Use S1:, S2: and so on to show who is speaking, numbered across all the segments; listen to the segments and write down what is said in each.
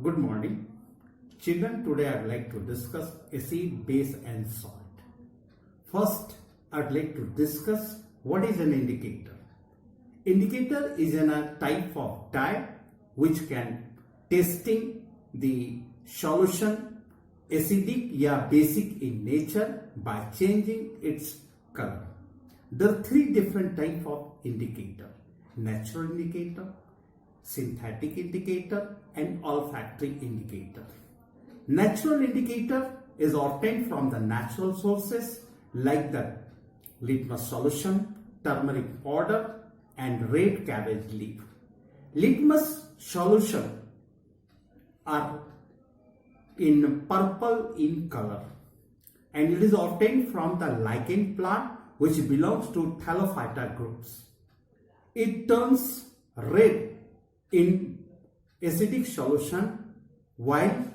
S1: Good morning. Children, today I'd like to discuss acid, base and salt. First, I'd like to discuss what is an indicator. Indicator is a type of dye which can testing the solution acidic या basic in nature by changing its color. There are three different types of indicator: natural indicator, synthetic indicator and olfactory indicator. Natural indicator is obtained from the natural sources like the litmus solution, turmeric powder and red cabbage leaf. Litmus solution are in purple in color and it is obtained from the lichen plant which belongs to Thallophyta groups. It turns red in acidic solution while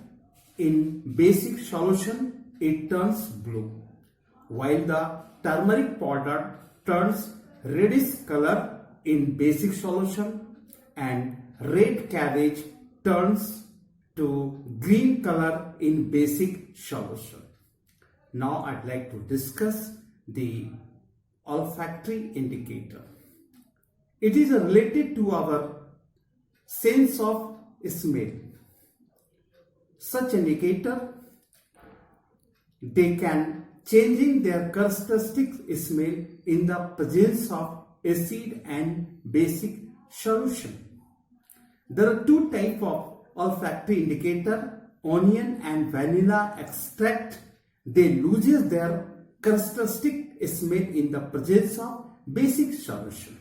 S1: in basic solution it turns blue, while the turmeric powder turns reddish color in basic solution and red cabbage turns to green color in basic solution. Now I'd like to discuss the olfactory indicator. It is related to our sense of smell. Such indicator, they can changing their characteristic smell in the presence of acid and basic solution. There are two types of olfactory indicator: onion and vanilla extract. They loses their characteristic smell in the presence of basic solution.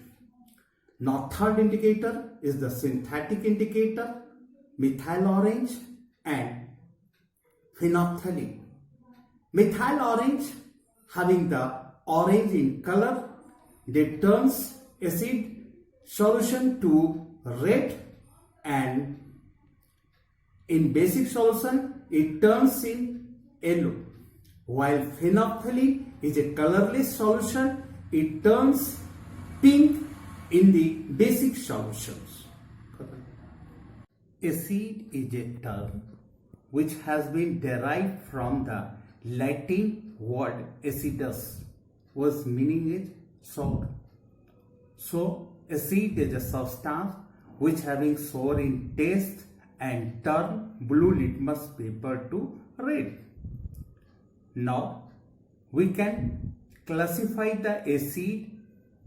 S1: Now third indicator is the synthetic indicator: methyl orange and phenolphthalein. Methyl orange having the orange in color, they turns acid solution to red and in basic solution it turns in yellow, while phenolphthalein is a colorless solution, it turns pink in the basic solutions. Acid is a term which has been derived from the Latin word acidus, whose meaning is sour. So, acid is a substance which having sour in taste and turn blue litmus paper to red. Now, we can classify the acid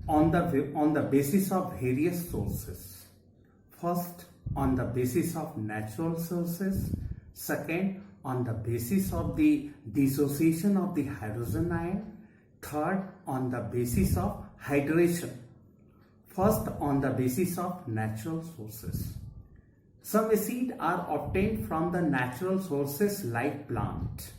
S1: on the basis of various sources. First, on the basis of natural sources. Second, on the basis of the dissociation of the hydrogen ion. Third, on the basis of hydration. First, on the basis of natural sources. Some acids are obtained from the natural sources like plant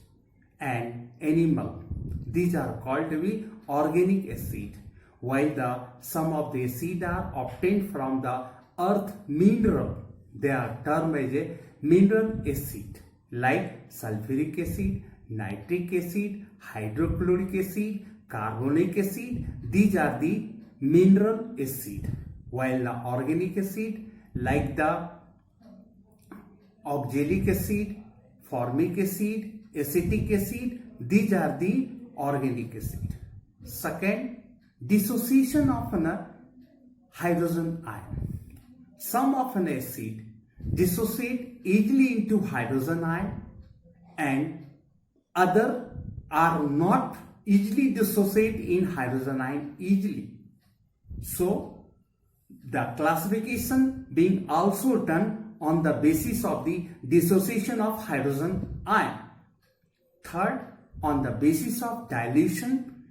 S1: and animal. These are called to be organic acid, while some of the acid are obtained from the earth mineral. They are termed as a mineral acid like sulfuric acid, nitric acid, hydrochloric acid, carbonic acid. These are the mineral acid, while the organic acid like the oxalic acid, formic acid, acetic acid, these are the organic acid. Second, dissociation of an hydrogen ion. Some of an acid dissociate easily into hydrogen ion and other are not easily dissociate in hydrogen ion easily. So, the classification being also done on the basis of the dissociation of hydrogen ion. Third, on the basis of dilution,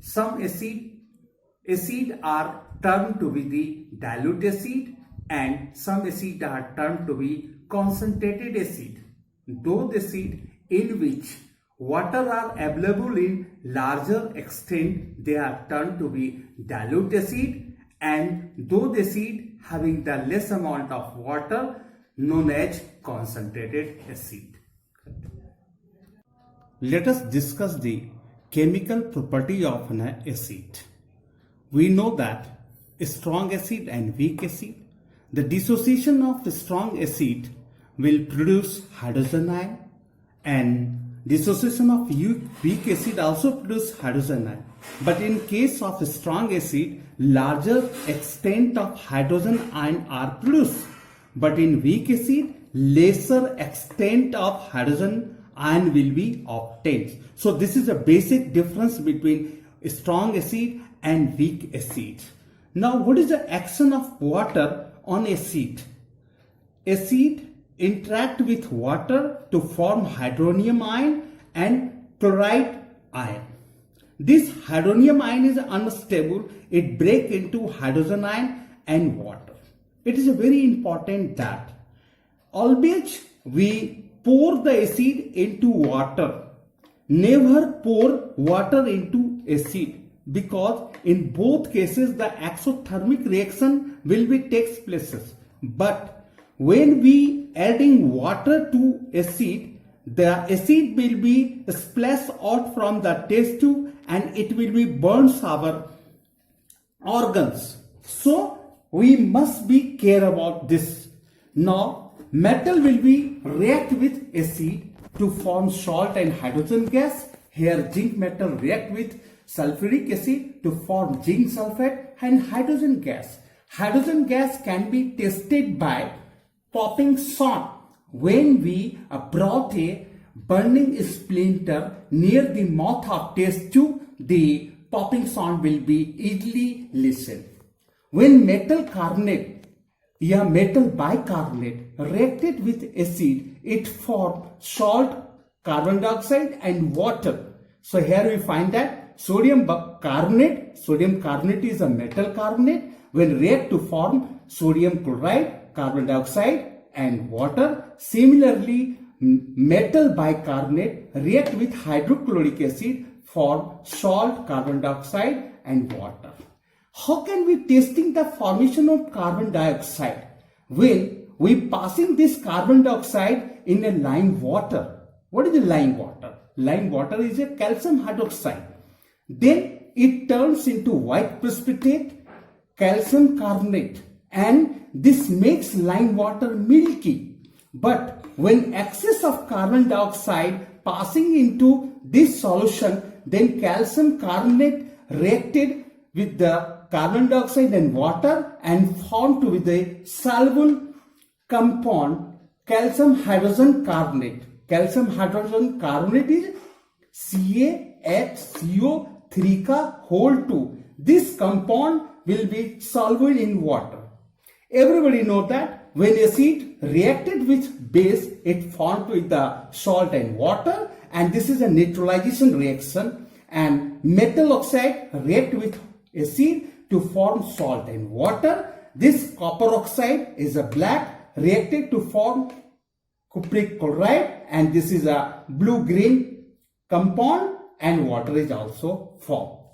S1: some acid are termed to be the dilute acid and some acid are termed to be concentrated acid. Those acid in which water are available in larger extent, they are termed to be dilute acid, and those acid having the less amount of water known as concentrated acid. Let us discuss the chemical property of an acid. We know that strong acid and weak acid. The dissociation of the strong acid will produce hydrogen ion, and dissociation of weak acid also produce hydrogen ion. But in case of a strong acid, larger extent of hydrogen ion are produced. But in weak acid, lesser extent of hydrogen ion will be obtained. So this is a basic difference between a strong acid and weak acid. Now, what is the action of water on acid? Acid interact with water to form hydronium ion and chloride ion. This hydronium ion is unstable. It breaks into hydrogen ion and water. It is very important that always we pour the acid into water. Never pour water into acid, because in both cases the exothermic reaction will be takes places. But when we adding water to acid, the acid will be splashed out from the test tube and it will be burns our organs. So we must be care about this. Now metal will be react with acid to form salt and hydrogen gas. Here zinc metal react with sulfuric acid to form zinc sulfate and hydrogen gas. Hydrogen gas can be tested by popping salt. When we brought a burning splinter near the mouth of test tube, the popping sound will be easily listened. When metal carbonate or metal bicarbonate reacted with acid, it formed salt, carbon dioxide and water. So here we find that sodium carbonate is a metal carbonate. When react to form sodium chloride, carbon dioxide and water. Similarly, metal bicarbonate react with hydrochloric acid, form salt, carbon dioxide and water. How can we testing the formation of carbon dioxide? Well, we passing this carbon dioxide in a lime water. What is a lime water? Lime water is a calcium hydroxide. Then it turns into white precipitate, calcium carbonate, and this makes lime water milky. But when excess of carbon dioxide passing into this solution, then calcium carbonate reacted with the carbon dioxide and water and formed with a soluble compound calcium hydrogen carbonate. Calcium hydrogen carbonate is CaHCO3 This compound will be soluble in water. Everybody knows that when acid reacted with base, it formed with the salt and water, and this is a neutralization reaction. And metal oxide react with acid to form salt and water. This copper oxide is a black, reacted to form cupric chloride, and this is a blue-green compound, and water is also formed.